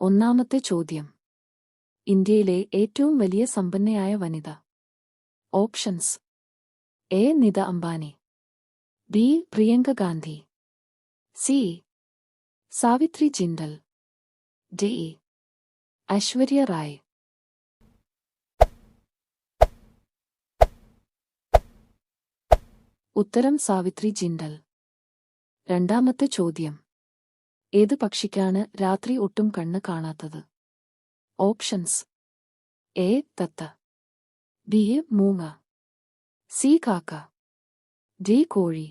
ഒന്നാമത്തെ ചോദ്യം. ഇന്ത്യയിലെ ഏറ്റവും വലിയ സമ്പന്നയായ വനിത. Options: A. Nita Ambani, B. Priyanka Gandhi, C. Savitri Jindal, D. Aishwarya Rai. ഉത്തരം സാവിത്രി ജിൻഡൽ. രണ്ടാമത്തെ ചോദ്യം. ഏത് പക്ഷിക്കാണ് രാത്രി ഒട്ടും കണ്ണ് കാണാത്തത്? Options: A. തത്ത, ബി. മൂങ്ങ, സി. കാക്ക, ഡി. കോഴി.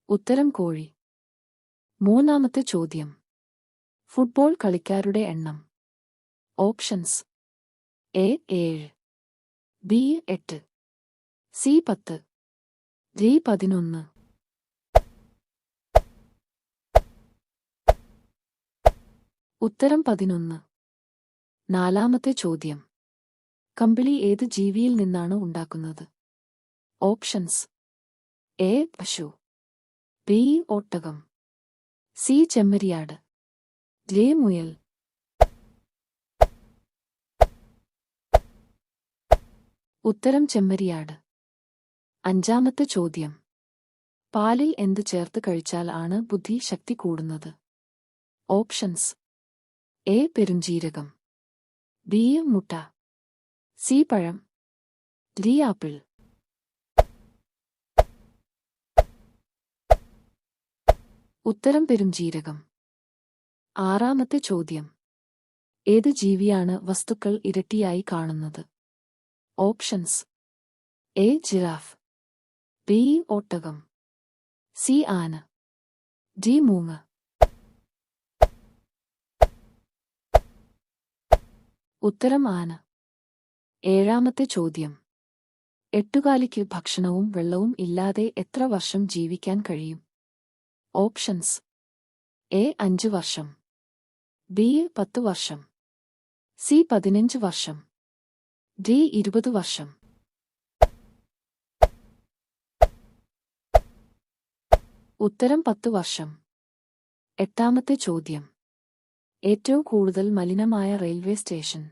ഉത്തരം കോഴി. മൂന്നാമത്തെ ചോദ്യം. ഫുട്ബോൾ കളിക്കാരുടെ എണ്ണം. Options: A. 7, B. 8, C. 10, D. 11. ഉത്തരം 11. നാലാമത്തെ ചോദ്യം. കമ്പിളി ഏത് ജീവിയിൽ നിന്നാണ് ഉണ്ടാക്കുന്നത്? Options: A. പശു, ബി. ഒട്ടകം, സി. ചെമ്മരിയാട്, ഡി. മുയൽ. ഉത്തരം ചെമ്മരിയാട്. അഞ്ചാമത്തെ ചോദ്യം. പാലിൽ എന്ത് ചേർത്ത് കഴിച്ചാൽ ആണ് ബുദ്ധി ശക്തി കൂടുന്നത്? Options: A. പെരുംജീരകം, ബി. മുട്ട, സി. പഴം, ഡി. ആപ്പിൾ. ഉത്തരം പെരുംജീരകം. ആറാമത്തെ ചോദ്യം. ഏത് ജീവിയാണ് വസ്തുക്കൾ ഇരട്ടിയായി കാണുന്നത്? Options: A. Giraffe, B. ഒട്ടകം, സി. ആന, ഡി. മൂങ്ങ. ഉത്തരം ആന. ഏഴാമത്തെ ചോദ്യം. എട്ടുകാലിക്ക് ഭക്ഷണവും വെള്ളവും ഇല്ലാതെ എത്ര വർഷം ജീവിക്കാൻ കഴിയും? Options: A. 5 വർഷം, ബി. 10 വർഷം, സി. 15 വർഷം, ഡി. 20 വർഷം. ഉത്തരം 10 വർഷം. എട്ടാമത്തെ ചോദ്യം. ഏറ്റവും കൂടുതൽ മലിനമായ railway station.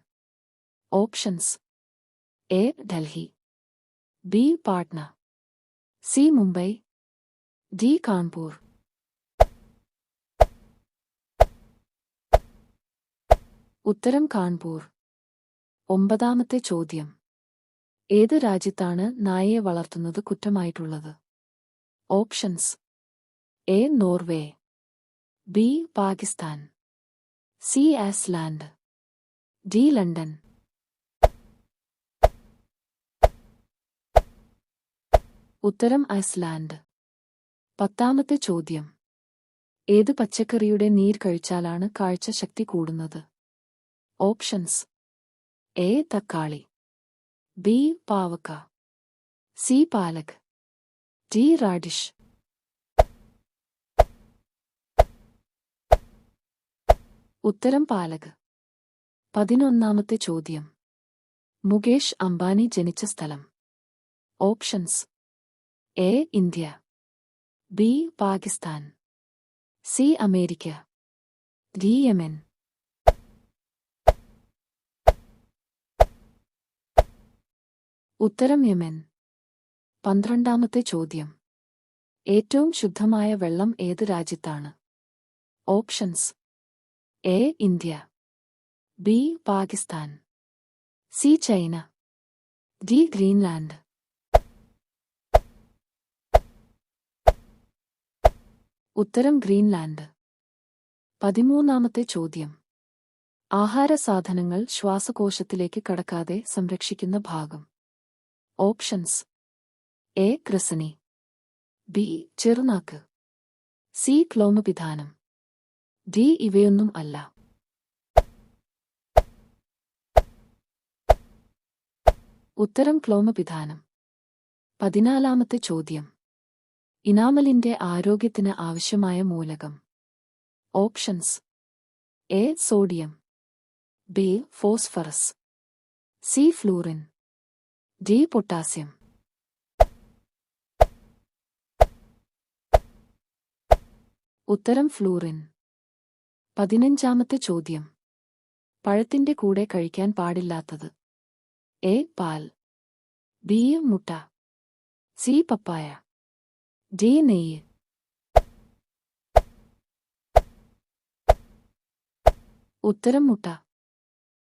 Options: A. Delhi, B. Patna, C. Mumbai, D. Kanpur. ഉത്തരം കാൺപൂർ. ഒമ്പതാമത്തെ ചോദ്യം. ഏത് രാജ്യത്താണ് നായയെ വളർത്തുന്നത് കുറ്റമായിട്ടുള്ളത്? Options: A. Norway, B. Pakistan, C. Iceland, D. London. ഉത്തരം ഐസ്ലാൻഡ്. പത്താമത്തെ ചോദ്യം. ഏത് പച്ചക്കറിയുടെ നീർ കഴിച്ചാലാണ് കാഴ്ച ശക്തി കൂടുന്നത്? Options: A. തക്കാളി, ബി. പാവക്ക, സി. പാലക്, ഡി. റാഡിഷ്. ഉത്തരം പാലക്. 11ാമത്തെ ചോദ്യം. മുകേഷ് അംബാനി ജനിച്ച സ്ഥലം. Options: A. India, B. Pakistan, C. America, D. Yemen. ഉത്തരം യമൻ. 12ാമത്തെ ചോദ്യം. ഏറ്റവും ശുദ്ധമായ വെള്ളം ഏത് രാജ്യത്താണ്? Options: A. India, B. Pakistan, C. China, D. Greenland. ഉത്തരം ഗ്രീൻലാൻഡ്. 13ാമത്തെ ചോദ്യം. ആഹാര സാധനങ്ങൾ ശ്വാസകോശത്തിലേക്ക് കടക്കാതെ സംരക്ഷിക്കുന്ന ഭാഗം. Options: A. ഗ്രസനി, ബി. ചെറുനാക്ക്, സി. ക്ലോമപിധാനം, ഡി. ഇവയൊന്നും അല്ല. ഉത്തരം ക്ലോമപിധാനം. 14ാമത്തെ ചോദ്യം. ഇനാമലിന്റെ ആരോഗ്യത്തിന് ആവശ്യമായ മൂലകം. Options: A. Sodium, B. Phosphorus, C. Fluorine, D. Potassium. ഉത്തരം ഫ്ലൂറിൻ. 15-ാമത്തെ ചോദ്യം. പഴത്തിന്റെ കൂടെ കഴിക്കാൻ പാടില്ലാത്തത്. എ. പാൽ. ബി. മുട്ട. സി. പപ്പായ. ഡി. നെയ്യ്. ഉത്തരം മുട്ട.